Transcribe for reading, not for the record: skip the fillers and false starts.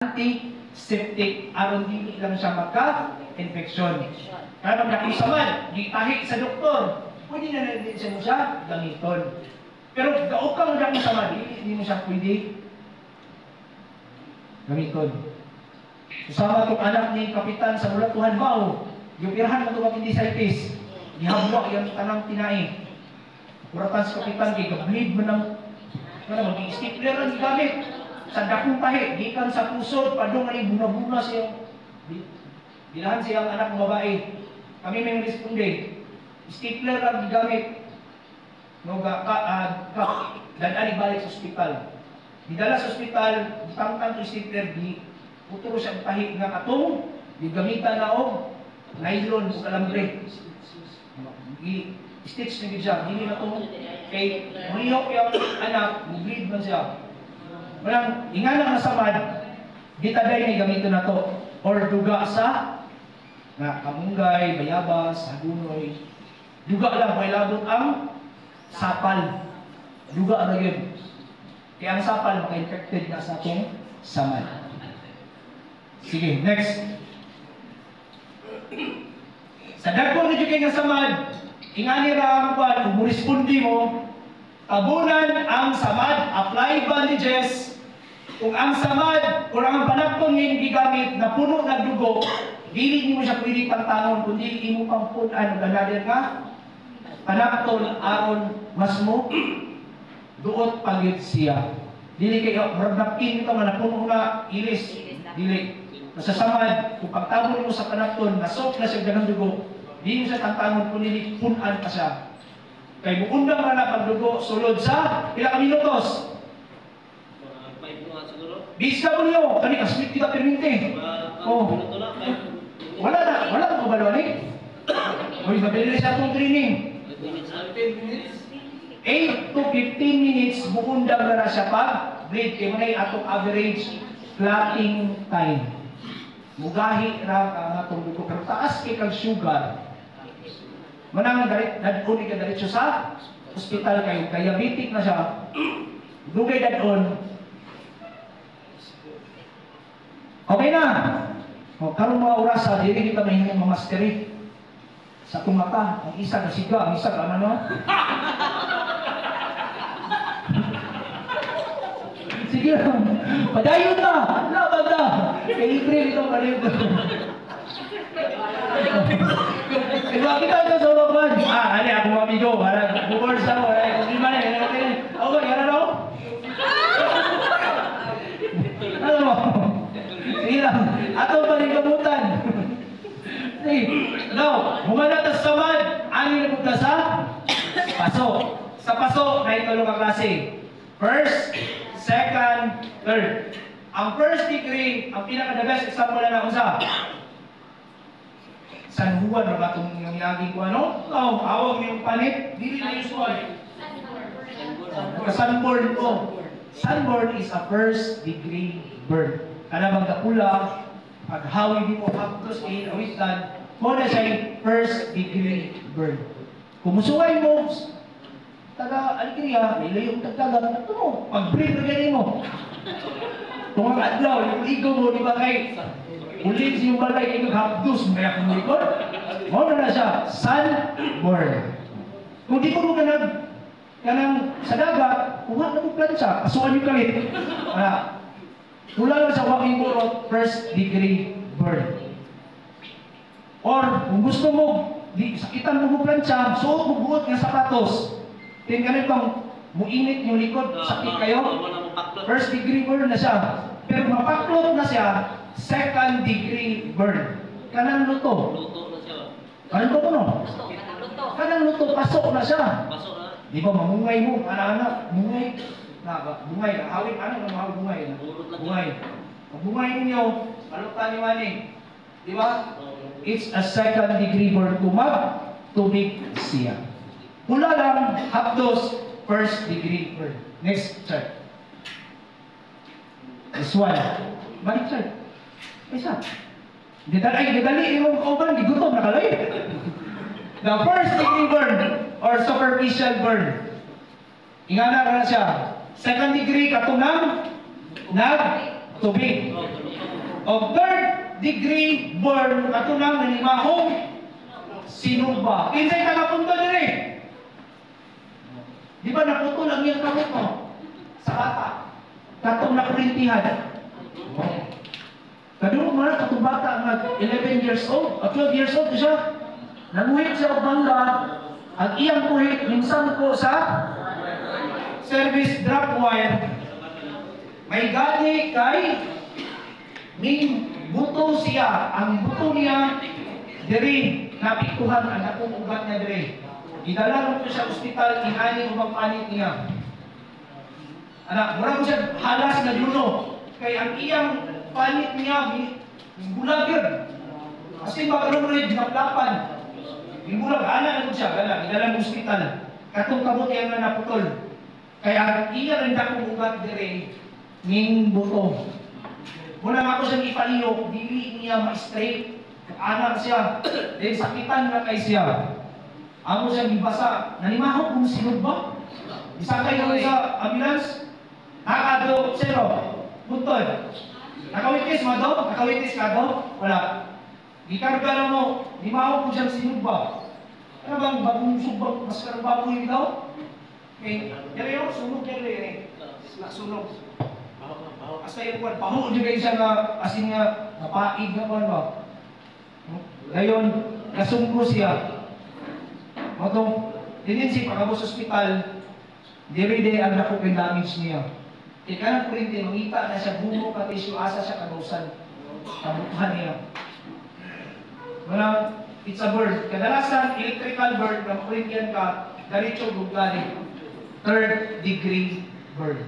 antiseptic aron dili lang siya magka-infeksyon. Kaya pag nakisaman, gitahi sa doktor, pwede na din siya gamiton. Pero gaukang nakisaman, hindi mo siya pwede gamiton. Kasama itong anak ni Kapitan sa Bulatuhan Bao, yung pirahan mo itong appendicitis, gihabwa yung tanang tinai. Kuratan sa Kapitan, gigableed mo ng mag-i-stapler ang gamit. Sa dakong tahi, gikan sa pusod, padong ay buna-buna siyang bilahan siyang anak ng babae. Kami may responde. Stapler ang gamit. Dadali balik sa ospital. Didala sa ospital, tangtang to stapler, uturo siyang tahi nga katong, gamitan na o nylon o kalambre. I-stitch na siya. Hindi na itong kay mulihok yung anak, bleed man siya. Walang inganang nasamad, gitaday na gamitin na to. Or duga sa kamunggay, bayabas, hagunoy. Duga lang, may labot ang sapal. Duga na yun. Kaya ang sapal, maka-infected na sa itong samad. Sige, next. Sa dagpong na dyan nga samad, ingani ra ang respondi mo, tabunan ang samad, apply bandages. Kung ang samad, kung ang panapton ngayon gigamit na puno ng dugo, dili mo siya pwede pangtangon, kundi imo pang punan, ganadir nga, panapton aron mas mo, duot pagit siya. Dili kayo, maragnakin ito nga napuno na ilis, dili. Nasasamad, kung pagtabon mo sa panapton, nasok na siya ganang dugo, di mo siya tantangon, kundi punan pa siya. Kay buundang na pagdugo, sulod sa pila ka minutos. 5 na siguro. Bisa mo niyo, kani kasmit kita perminte. Oh. Wala na kabalo ni. Oy, mabilis sa atong training. 8 to 15 minutes buundang na siya pag bleed kay manay atong average clotting time. Mugahi ra ang atong dugo pero taas kay kag sugar. Manang dadon ka diretso sa ospital kayo, diabetic na siya. Dugay dadon. Okay na. O karon mga oras sa diri kita mahimong mamastery sa atong mata, ang isa na siga, ang isa ka ano. Sige lang. Padayon na. Laban na. Kay libre itong padayon. Kaya kita ito sa ulokan. Ali ako mga amigo. Bukor sa mo. Kung di man eh. Ako, yan ano? Ano mo? Sige lang. Ato pa rin gamutan. Sige. Now, humanatas sa man. Ano yung napunta sa? Paso. Sa paso, na itulong ang klase. First, second, third. Ang first degree, ang pinaka-the best example na unsa. San Juan na ba itong nangyagi ko ano? Awag niyong panit, dili na usual. Sunburn ko. Sunburn is a first degree burn. Kanabang kapula, paghawi di mo haptos kay awitan, mo na siya first degree burn. Kung musuway mo, taga-aligriya, ilayo yung tagtaga, ito mo, pag-breathe na ganyan mo. Kung ang adlaw, yung ligo mo, di ba kay ulit yung balay kayo hapdos, may akong likod. Mo na siya, sunburn. Kung di ko mo kanang sa dagat, kuha na mo plancha, asuan yung kalit. Wala lang sa walking burot, first degree burn. Or, kung gusto mo, sakitan mo plancha, suot mo buot ng sapatos. Tingnan itong muinit yung likod, sakit kayo. First degree burn na siya. Pero mapaklot na siya, second degree burn. Kanang luto. Luto na siya. Kanang luto no? Kanang luto, pasok na siya. Pasok na. Di ba mamungay mo, anak-anak, mungay. Bungay, hawin, ano ang mahal bungay? Bungay. Pag bungay ninyo, palutan ni Manny. Di ba? It's a second degree burn tubig siya. Pula lang, hapdos, first degree burn. Next chart. This one. Balik chart. Isa. Didali yung kauban, di gutom, nakalay. The first degree burn or superficial burn. Ingana ka na siya. Second degree, katunang tubig. O third degree burn, ato nang nanimahong sinumba. Kinsay tagapunto dire? Di ba naputol ang iyang kamot mo? Sa bata. Katong nakurintihan. Kadung man katong bata nga 11 years old, o 12 years old siya. Nanguhit siya og bangga. Ang iyang kuhit minsan ko sa service drop wire. May gani kay ning buto siya, ang buto niya diri napiktuhan ang akong ugat niya diri. Idala ko sa ospital inani ubang panit niya. Anak, mura ko siya halas na dulo kay ang iyang panit niya bulag yun. Kasi magkaroon rin ginaplapan. Bulag, ana na ko siya, idala mo ospital. Katong kabot yang na naputol. Kaya ang iya rin akong ugat diri ning buto. Muna nga ako siyang ipaliyok, dili niya ma-straight. Anak siya, then sakitan na kay siya. Amo siya gibasa, nanimahok kung sinod ba? Isakay ko sa ambulance, nakado, zero, buntod. Nakawitis mo do? Nakawitis ka do? Wala. Gikarga na mo, nimahok kung siyang sinod ba? Ano bang bagong subang, mas karang baboy daw? Okay, dali yun, sunog yan rin. Sunog. Asa yung kwan, paho di kayo siya nga, asin nga, napaig na kwan ba? Ngayon, nasungko siya. Matong, dinin si pagkabos sa ospital, diri ang nakupin damage niya. Ika ng kurente, mangita na siya, bumo ka tissue, asa siya kadosan. Kabutuhan niya. Wala, it's a bird. Kadalasan, electrical bird, na makurintihan ka, diretso gugani. Third degree bird.